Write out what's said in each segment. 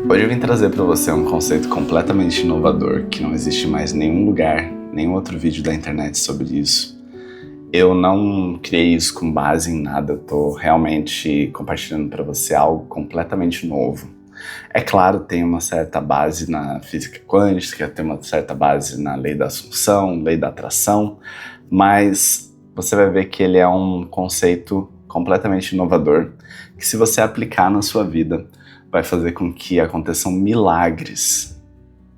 Hoje eu vim trazer para você um conceito completamente inovador, que não existe mais em nenhum lugar, nenhum outro vídeo da internet sobre isso. Eu não criei isso com base em nada, eu tô realmente compartilhando para você algo completamente novo. É claro, tem uma certa base na física quântica, tem uma certa base na lei da assunção, lei da atração, mas você vai ver que ele é um conceito completamente inovador, que se você aplicar na sua vida, vai fazer com que aconteçam milagres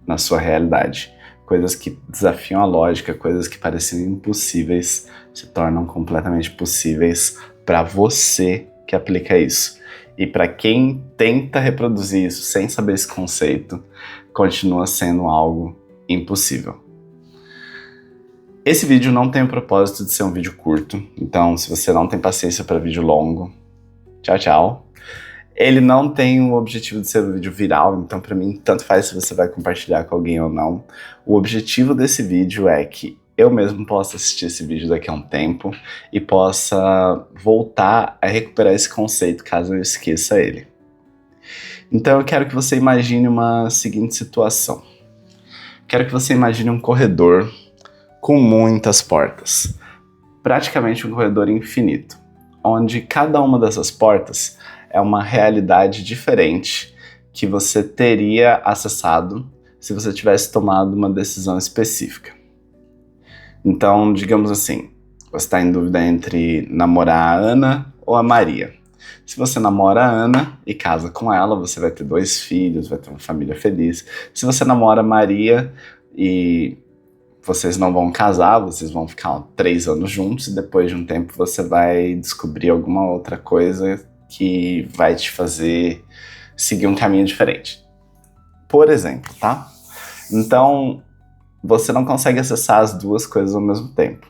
na sua realidade. Coisas que desafiam a lógica, coisas que pareciam impossíveis, se tornam completamente possíveis para você que aplica isso. E para quem tenta reproduzir isso sem saber esse conceito, continua sendo algo impossível. Esse vídeo não tem o propósito de ser um vídeo curto, então se você não tem paciência para vídeo longo, tchau, tchau. Ele não tem o objetivo de ser um vídeo viral, então para mim tanto faz se você vai compartilhar com alguém ou não. O objetivo desse vídeo é que eu mesmo possa assistir esse vídeo daqui a um tempo e possa voltar a recuperar esse conceito caso eu esqueça ele. Então eu quero que você imagine uma seguinte situação. Quero que você imagine um corredor com muitas portas. Praticamente um corredor infinito, onde cada uma dessas portas é uma realidade diferente que você teria acessado se você tivesse tomado uma decisão específica. Então, digamos assim, você está em dúvida entre namorar a Ana ou a Maria. Se você namora a Ana e casa com ela, você vai ter 2 filhos, vai ter uma família feliz. Se você namora a Maria e vocês não vão casar, vocês vão ficar 3 anos juntos e depois de um tempo você vai descobrir alguma outra coisa que vai te fazer seguir um caminho diferente. Por exemplo, tá? Então, você não consegue acessar as duas coisas ao mesmo tempo.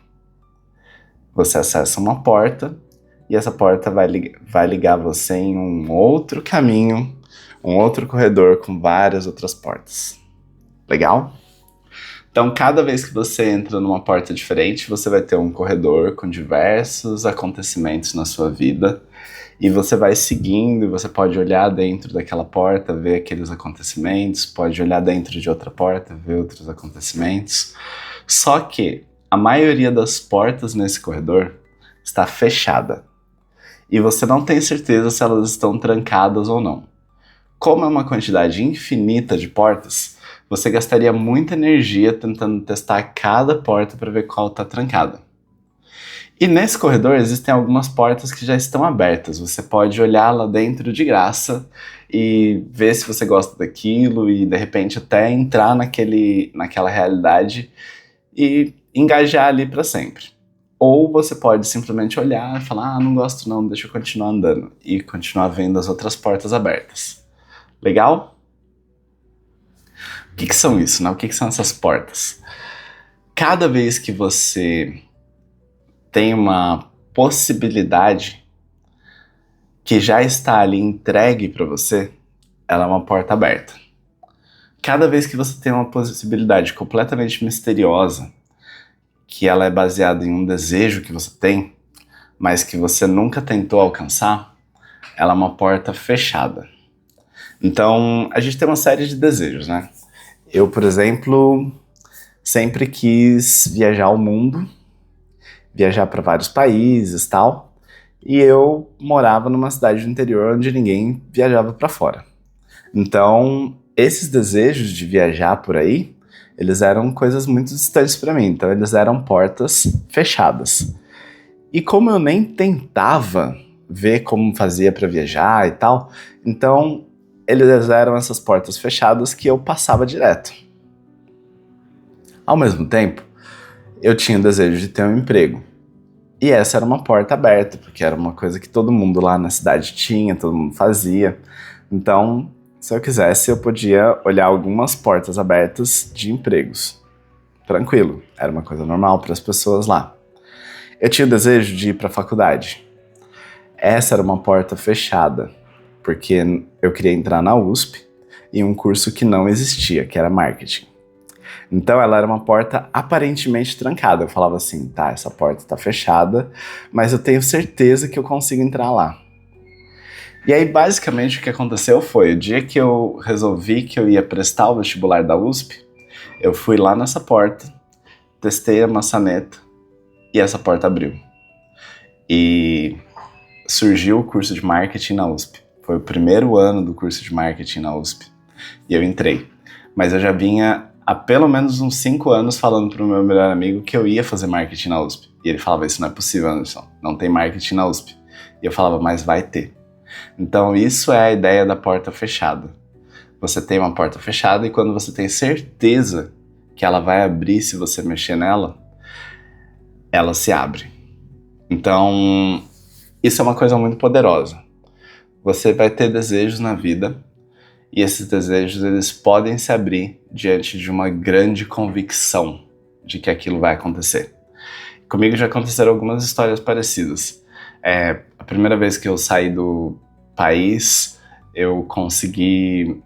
Você acessa uma porta e essa porta vai ligar você em um outro caminho, um outro corredor com várias outras portas. Legal? Então, cada vez que você entra numa porta diferente, você vai ter um corredor com diversos acontecimentos na sua vida. E você vai seguindo, e você pode olhar dentro daquela porta, ver aqueles acontecimentos, pode olhar dentro de outra porta, ver outros acontecimentos. Só que a maioria das portas nesse corredor está fechada. E você não tem certeza se elas estão trancadas ou não. Como é uma quantidade infinita de portas, você gastaria muita energia tentando testar cada porta para ver qual está trancada. E nesse corredor existem algumas portas que já estão abertas. Você pode olhar lá dentro de graça e ver se você gosta daquilo e de repente até entrar naquela realidade e engajar ali para sempre. Ou você pode simplesmente olhar e falar, não gosto não, deixa eu continuar andando e continuar vendo as outras portas abertas. Legal? O que são isso, né? O que são essas portas? Cada vez que você tem uma possibilidade que já está ali entregue para você, ela é uma porta aberta. Cada vez que você tem uma possibilidade completamente misteriosa, que ela é baseada em um desejo que você tem, mas que você nunca tentou alcançar, ela é uma porta fechada. Então, a gente tem uma série de desejos, né? Eu, por exemplo, sempre quis viajar ao mundo, viajar para vários países e tal, e eu morava numa cidade do interior onde ninguém viajava para fora. Então, esses desejos de viajar por aí, eles eram coisas muito distantes para mim, então eles eram portas fechadas. E como eu nem tentava ver como fazia para viajar e tal, então eles eram essas portas fechadas que eu passava direto. Ao mesmo tempo, eu tinha o desejo de ter um emprego. E essa era uma porta aberta, porque era uma coisa que todo mundo lá na cidade tinha, todo mundo fazia. Então, se eu quisesse, eu podia olhar algumas portas abertas de empregos. Tranquilo, era uma coisa normal para as pessoas lá. Eu tinha o desejo de ir para a faculdade. Essa era uma porta fechada, porque eu queria entrar na USP em um curso que não existia, que era marketing. Então ela era uma porta aparentemente trancada. Eu falava assim, tá, essa porta tá fechada, mas eu tenho certeza que eu consigo entrar lá. E aí, basicamente, o que aconteceu foi, o dia que eu resolvi que eu ia prestar o vestibular da USP, eu fui lá nessa porta, testei a maçaneta e essa porta abriu. E surgiu o curso de marketing na USP. Foi o primeiro ano do curso de marketing na USP. E eu entrei. Mas eu já vinha há pelo menos uns 5 anos falando pro meu melhor amigo que eu ia fazer marketing na USP. E ele falava, isso não é possível, Anderson. Não tem marketing na USP. E eu falava, mas vai ter. Então isso é a ideia da porta fechada. Você tem uma porta fechada e quando você tem certeza que ela vai abrir se você mexer nela, ela se abre. Então, isso é uma coisa muito poderosa. Você vai ter desejos na vida e esses desejos eles podem se abrir diante de uma grande convicção de que aquilo vai acontecer. Comigo já aconteceram algumas histórias parecidas. A primeira vez que eu saí do país, eu consegui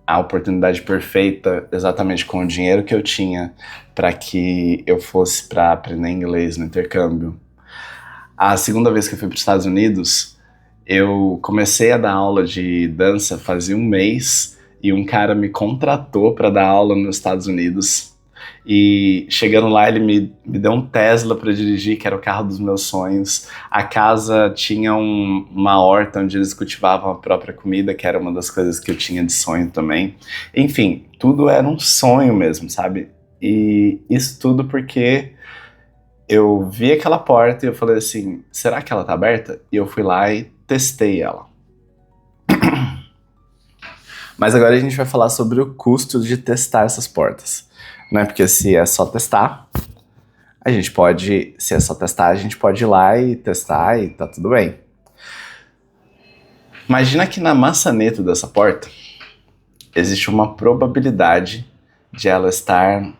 a oportunidade perfeita exatamente com o dinheiro que eu tinha para que eu fosse para aprender inglês no intercâmbio. A segunda vez que eu fui para os Estados Unidos, eu comecei a dar aula de dança fazia um mês e um cara me contratou para dar aula nos Estados Unidos. E chegando lá, ele me deu um Tesla para dirigir, que era o carro dos meus sonhos. A casa tinha uma horta onde eles cultivavam a própria comida, que era uma das coisas que eu tinha de sonho também. Enfim, tudo era um sonho mesmo, sabe? E isso tudo porque eu vi aquela porta e eu falei assim, será que ela tá aberta? E eu fui lá e testei ela. Mas agora a gente vai falar sobre o custo de testar essas portas. Né? Porque se é só testar, a gente pode ir lá e testar e tá tudo bem. Imagina que na maçaneta dessa porta existe uma probabilidade de ela estar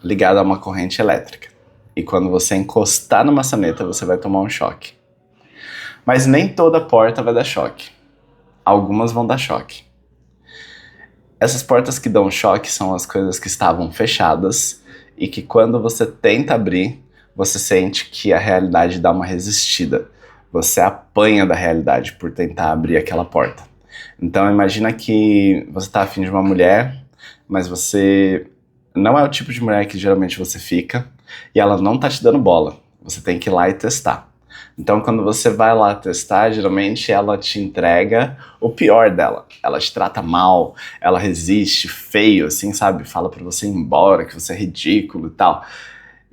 ligada a uma corrente elétrica. E quando você encostar na maçaneta, você vai tomar um choque. Mas nem toda porta vai dar choque. Algumas vão dar choque. Essas portas que dão choque são as coisas que estavam fechadas e que quando você tenta abrir, você sente que a realidade dá uma resistida. Você apanha da realidade por tentar abrir aquela porta. Então imagina que você está afim de uma mulher, mas você não é o tipo de mulher que geralmente você fica e ela não tá te dando bola. Você tem que ir lá e testar. Então, quando você vai lá testar, geralmente ela te entrega o pior dela. Ela te trata mal, ela resiste, feio, assim, sabe? Fala pra você ir embora, que você é ridículo e tal.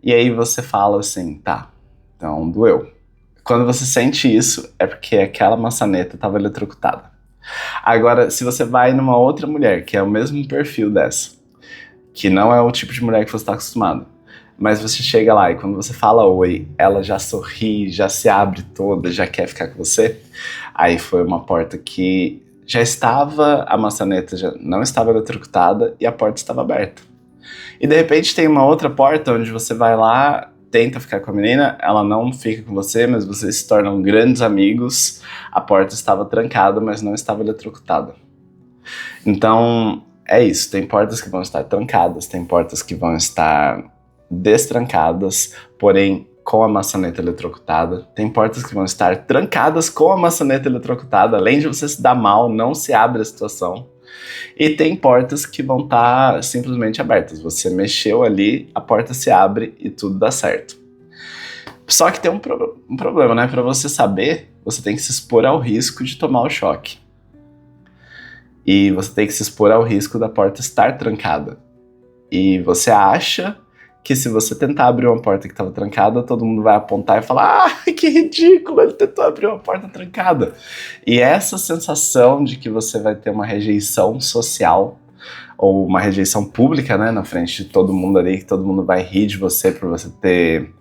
E aí você fala assim, tá, então doeu. Quando você sente isso, é porque aquela maçaneta estava eletrocutada. Agora, se você vai numa outra mulher, que é o mesmo perfil dessa, que não é o tipo de mulher que você está acostumado, mas você chega lá e quando você fala oi, ela já sorri, já se abre toda, já quer ficar com você. Aí foi uma porta que já estava, a maçaneta já não estava eletrocutada e a porta estava aberta. E de repente tem uma outra porta onde você vai lá, tenta ficar com a menina, ela não fica com você, mas vocês se tornam grandes amigos. A porta estava trancada, mas não estava eletrocutada. Então, é isso. Tem portas que vão estar trancadas, tem portas que vão estar destrancadas, porém com a maçaneta eletrocutada. Tem portas que vão estar trancadas com a maçaneta eletrocutada, além de você se dar mal, não se abre a situação. E tem portas que vão estar simplesmente abertas. Você mexeu ali, a porta se abre e tudo dá certo. Só que tem um problema, né? Para você saber, você tem que se expor ao risco de tomar o choque. E você tem que se expor ao risco da porta estar trancada. E você acha que se você tentar abrir uma porta que estava trancada, todo mundo vai apontar e falar: ah, que ridículo, ele tentou abrir uma porta trancada. E essa sensação de que você vai ter uma rejeição social, ou uma rejeição pública, né, na frente de todo mundo ali, que todo mundo vai rir de você por você ter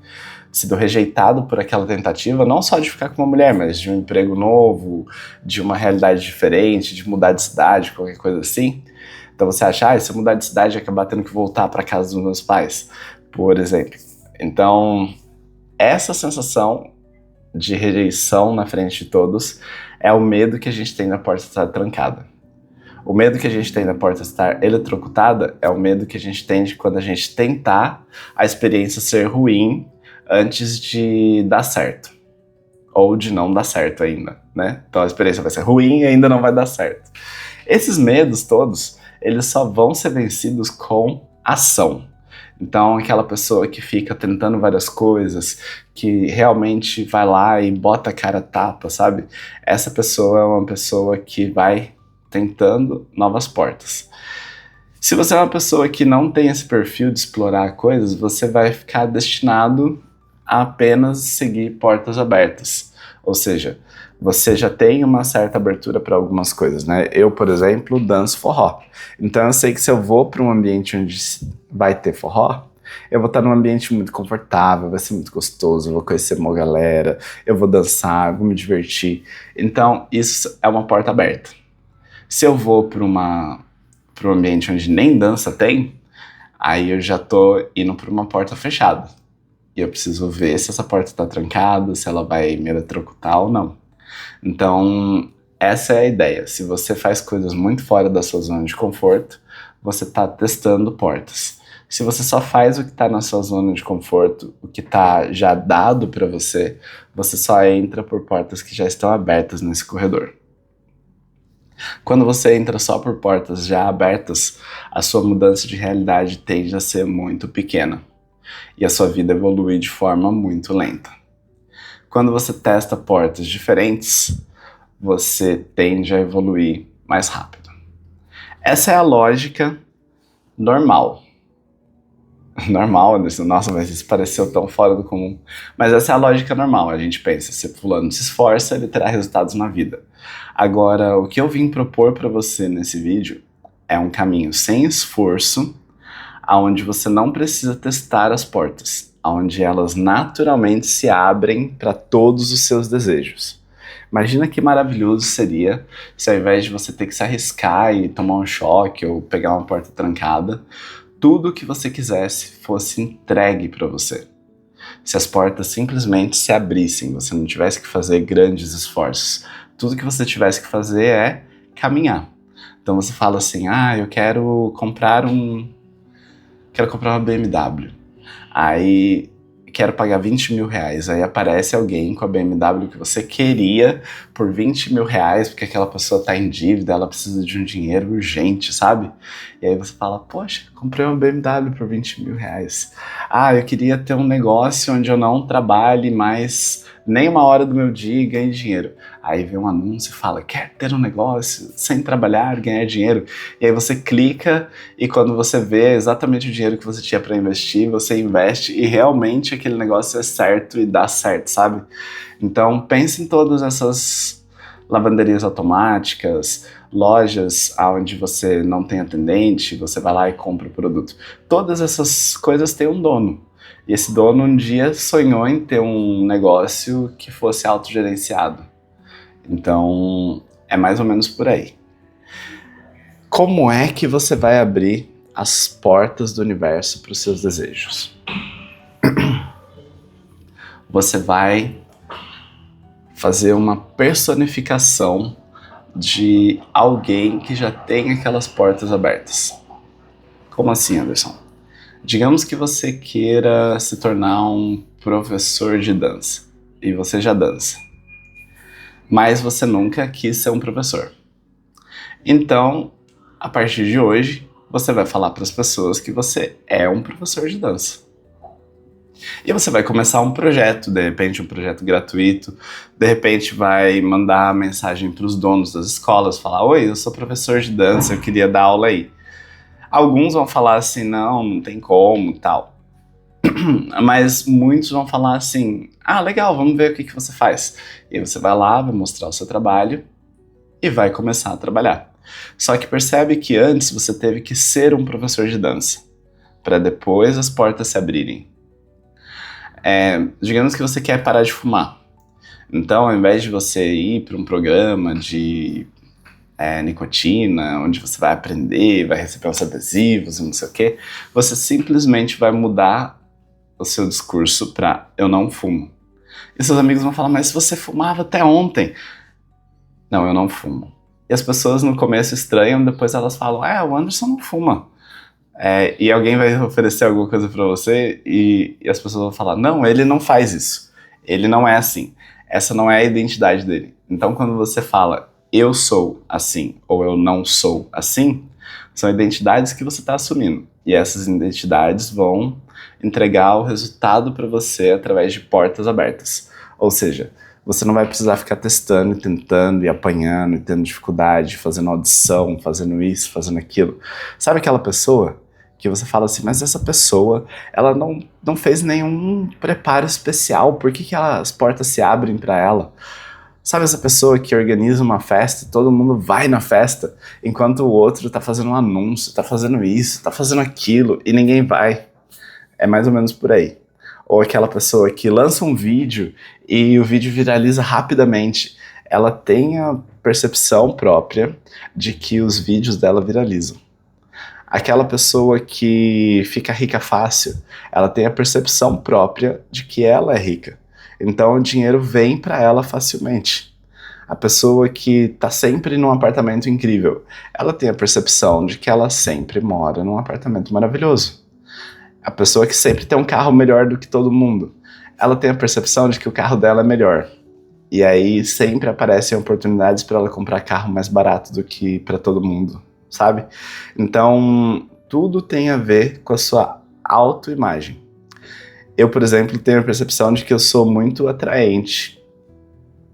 sido rejeitado por aquela tentativa, não só de ficar com uma mulher, mas de um emprego novo, de uma realidade diferente, de mudar de cidade, qualquer coisa assim. Então você acha, se eu mudar de cidade, acabar tendo que voltar para casa dos meus pais, por exemplo. Então, essa sensação de rejeição na frente de todos é o medo que a gente tem na porta estar trancada. O medo que a gente tem da porta estar eletrocutada é o medo que a gente tem de quando a gente tentar a experiência ser ruim antes de dar certo. ou de não dar certo ainda, né? Então a experiência vai ser ruim e ainda não vai dar certo. Esses medos todos, eles só vão ser vencidos com ação. Então, aquela pessoa que fica tentando várias coisas, que realmente vai lá e bota a cara a tapa, sabe? Essa pessoa é uma pessoa que vai tentando novas portas. Se você é uma pessoa que não tem esse perfil de explorar coisas, você vai ficar destinado a apenas seguir portas abertas. Ou seja, você já tem uma certa abertura para algumas coisas, né? Eu, por exemplo, danço forró. Então eu sei que se eu vou para um ambiente onde vai ter forró, eu vou estar num ambiente muito confortável, vai ser muito gostoso, eu vou conhecer uma galera, eu vou dançar, eu vou me divertir. Então isso é uma porta aberta. Se eu vou para um ambiente onde nem dança tem, aí eu já tô indo para uma porta fechada. E eu preciso ver se essa porta está trancada, se ela vai me eletrocutar ou não. Então, essa é a ideia. Se você faz coisas muito fora da sua zona de conforto, você está testando portas. Se você só faz o que está na sua zona de conforto, o que está já dado para você, você só entra por portas que já estão abertas nesse corredor. Quando você entra só por portas já abertas, a sua mudança de realidade tende a ser muito pequena e a sua vida evolui de forma muito lenta. Quando você testa portas diferentes, você tende a evoluir mais rápido. Essa é a lógica normal. Normal, Anderson, nossa, mas isso pareceu tão fora do comum. Mas essa é a lógica normal, a gente pensa, se fulano se esforça, ele terá resultados na vida. Agora, o que eu vim propor para você nesse vídeo é um caminho sem esforço, onde você não precisa testar as portas, onde elas naturalmente se abrem para todos os seus desejos. Imagina que maravilhoso seria se ao invés de você ter que se arriscar e tomar um choque ou pegar uma porta trancada, tudo o que você quisesse fosse entregue para você. Se as portas simplesmente se abrissem, você não tivesse que fazer grandes esforços. Tudo que você tivesse que fazer é caminhar. Então você fala assim, eu quero comprar uma BMW. Aí quero pagar 20 mil reais. Aí aparece alguém com a BMW que você queria por 20 mil reais, porque aquela pessoa tá em dívida, ela precisa de um dinheiro urgente, sabe? E aí você fala, poxa, comprei uma BMW por 20 mil reais. Eu queria ter um negócio onde eu não trabalhe mais nem uma hora do meu dia e ganhe dinheiro. Aí vem um anúncio e fala, quer ter um negócio sem trabalhar, ganhar dinheiro? E aí você clica e quando você vê exatamente o dinheiro que você tinha para investir, você investe e realmente aquele negócio é certo e dá certo, sabe? Então pense em todas essas lavanderias automáticas, lojas onde você não tem atendente, você vai lá e compra o produto. Todas essas coisas têm um dono. E esse dono um dia sonhou em ter um negócio que fosse autogerenciado. Então, é mais ou menos por aí. Como é que você vai abrir as portas do universo para os seus desejos? Você vai fazer uma personificação de alguém que já tem aquelas portas abertas. Como assim, Anderson? Digamos que você queira se tornar um professor de dança, e você já dança, mas você nunca quis ser um professor. Então, a partir de hoje, você vai falar para as pessoas que você é um professor de dança. E você vai começar um projeto, de repente um projeto gratuito, de repente vai mandar mensagem para os donos das escolas, falar, oi, eu sou professor de dança, eu queria dar aula aí. Alguns vão falar assim, não tem como, tal. Mas muitos vão falar assim, legal, vamos ver o que você faz. E aí você vai lá, vai mostrar o seu trabalho e vai começar a trabalhar. Só que percebe que antes você teve que ser um professor de dança, para depois as portas se abrirem. Digamos que você quer parar de fumar. Então, ao invés de você ir para um programa de nicotina, onde você vai aprender, vai receber os adesivos e não sei o que, você simplesmente vai mudar o seu discurso para eu não fumo. E seus amigos vão falar, mas você fumava até ontem. Não, eu não fumo. E as pessoas no começo estranham, depois elas falam, o Anderson não fuma. E alguém vai oferecer alguma coisa para você e as pessoas vão falar, não, ele não faz isso. Ele não é assim. essa não é a identidade dele. Então quando você fala eu sou assim ou eu não sou assim, são identidades que você está assumindo. E essas identidades vão entregar o resultado para você através de portas abertas. Ou seja, você não vai precisar ficar testando e tentando e apanhando e tendo dificuldade, fazendo audição, fazendo isso, fazendo aquilo. Sabe aquela pessoa que você fala assim, mas essa pessoa, ela não fez nenhum preparo especial, por que as portas se abrem para ela? Sabe essa pessoa que organiza uma festa e todo mundo vai na festa, enquanto o outro tá fazendo um anúncio, tá fazendo isso, tá fazendo aquilo, e ninguém vai? É mais ou menos por aí. Ou aquela pessoa que lança um vídeo e o vídeo viraliza rapidamente. Ela tem a percepção própria de que os vídeos dela viralizam. Aquela pessoa que fica rica fácil, ela tem a percepção própria de que ela é rica. Então o dinheiro vem para ela facilmente. A pessoa que está sempre num apartamento incrível, ela tem a percepção de que ela sempre mora num apartamento maravilhoso. A pessoa que sempre tem um carro melhor do que todo mundo, ela tem a percepção de que o carro dela é melhor. E aí sempre aparecem oportunidades para ela comprar carro mais barato do que para todo mundo, sabe? Então, tudo tem a ver com a sua autoimagem. Eu, por exemplo, tenho a percepção de que eu sou muito atraente.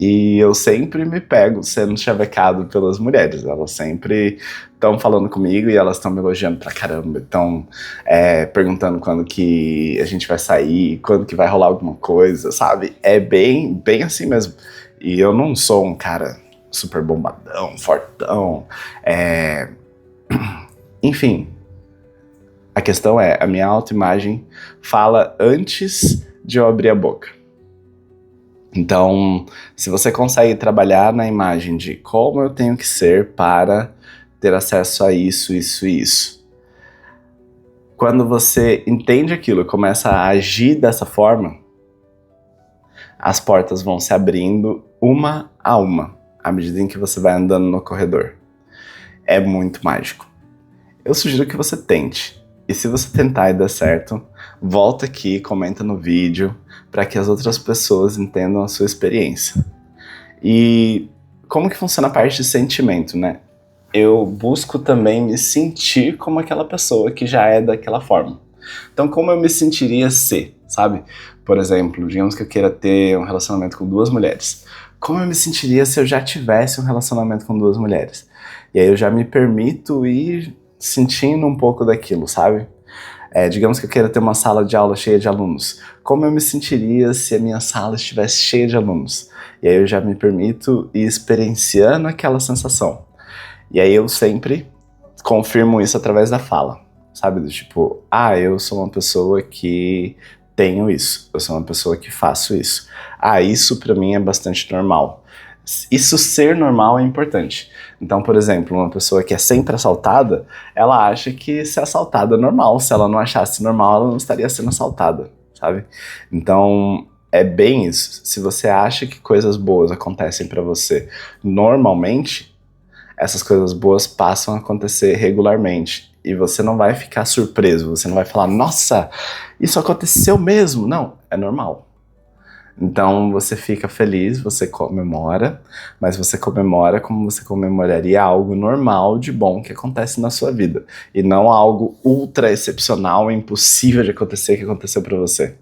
E eu sempre me pego sendo chavecado pelas mulheres. Elas sempre estão falando comigo e elas estão me elogiando pra caramba. Estão perguntando quando que a gente vai sair, quando que vai rolar alguma coisa, sabe? É bem assim mesmo. E eu não sou um cara super bombadão, fortão. Enfim, a questão é, a minha autoimagem fala antes de eu abrir a boca. Então, se você consegue trabalhar na imagem de como eu tenho que ser para ter acesso a isso, isso e isso. Quando você entende aquilo e começa a agir dessa forma, as portas vão se abrindo uma a uma, à medida em que você vai andando no corredor. É muito mágico. Eu sugiro que você tente. E se você tentar e der certo, volta aqui, comenta no vídeo, para que as outras pessoas entendam a sua experiência. E como que funciona a parte de sentimento, né? Eu busco também me sentir como aquela pessoa que já é daquela forma. Então, como eu me sentiria ser, sabe? Por exemplo, digamos que eu queira ter um relacionamento com 2 mulheres. Como eu me sentiria se eu já tivesse um relacionamento com 2 mulheres? E aí eu já me permito ir sentindo um pouco daquilo, sabe? Digamos que eu queira ter uma sala de aula cheia de alunos. Como eu me sentiria se a minha sala estivesse cheia de alunos? E aí eu já me permito ir experienciando aquela sensação. E aí eu sempre confirmo isso através da fala, sabe? Do tipo, eu sou uma pessoa que tenho isso. Eu sou uma pessoa que faço isso. Isso pra mim é bastante normal. Isso ser normal é importante. Então, por exemplo, uma pessoa que é sempre assaltada, ela acha que ser assaltada é normal. Se ela não achasse normal, ela não estaria sendo assaltada, sabe? Então, é bem isso. Se você acha que coisas boas acontecem pra você normalmente, essas coisas boas passam a acontecer regularmente. E você não vai ficar surpreso, você não vai falar, nossa, isso aconteceu mesmo. Não, é normal. Então você fica feliz, você comemora, mas você comemora como você comemoraria algo normal de bom que acontece na sua vida. E não algo ultra excepcional, impossível de acontecer, que aconteceu pra você.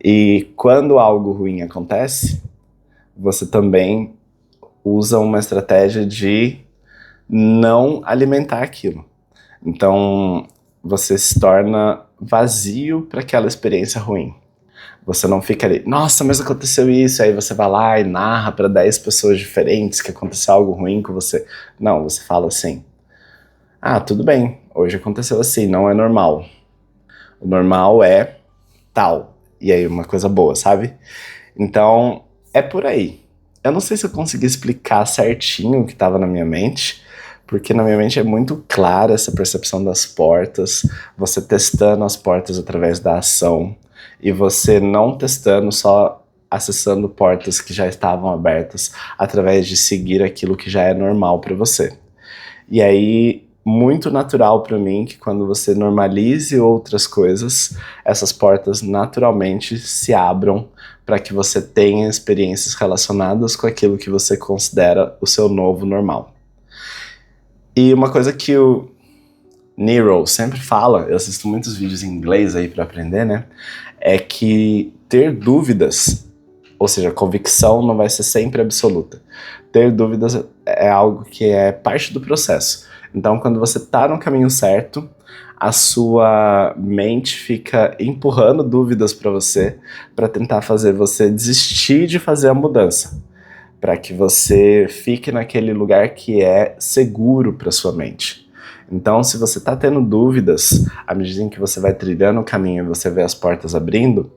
E quando algo ruim acontece, você também usa uma estratégia de não alimentar aquilo. Então você se torna vazio para aquela experiência ruim. Você não fica ali, nossa, mas aconteceu isso, aí você vai lá e narra para 10 pessoas diferentes que aconteceu algo ruim com você. Não, você fala assim, tudo bem, hoje aconteceu assim, não é normal. O normal é tal, e aí uma coisa boa, sabe? Então, é por aí. Eu não sei se eu consegui explicar certinho o que estava na minha mente, porque na minha mente é muito clara essa percepção das portas, você testando as portas através da ação, e você não testando, só acessando portas que já estavam abertas através de seguir aquilo que já é normal para você. E aí, muito natural para mim que quando você normalize outras coisas, essas portas naturalmente se abram para que você tenha experiências relacionadas com aquilo que você considera o seu novo normal. E uma coisa que o Nero sempre fala, eu assisto muitos vídeos em inglês aí para aprender, né? É que ter dúvidas, ou seja, convicção não vai ser sempre absoluta. Ter dúvidas é algo que é parte do processo. Então, quando você tá no caminho certo, a sua mente fica empurrando dúvidas para você, para tentar fazer você desistir de fazer a mudança, para que você fique naquele lugar que é seguro para sua mente. Então, se você está tendo dúvidas, à medida em que você vai trilhando o caminho e você vê as portas abrindo,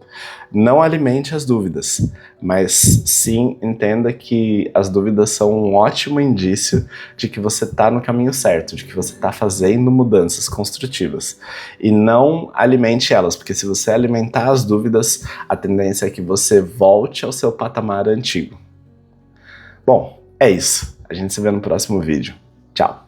não alimente as dúvidas, mas sim entenda que as dúvidas são um ótimo indício de que você está no caminho certo, de que você está fazendo mudanças construtivas. E não alimente elas, porque se você alimentar as dúvidas, a tendência é que você volte ao seu patamar antigo. Bom, é isso. A gente se vê no próximo vídeo. Tchau!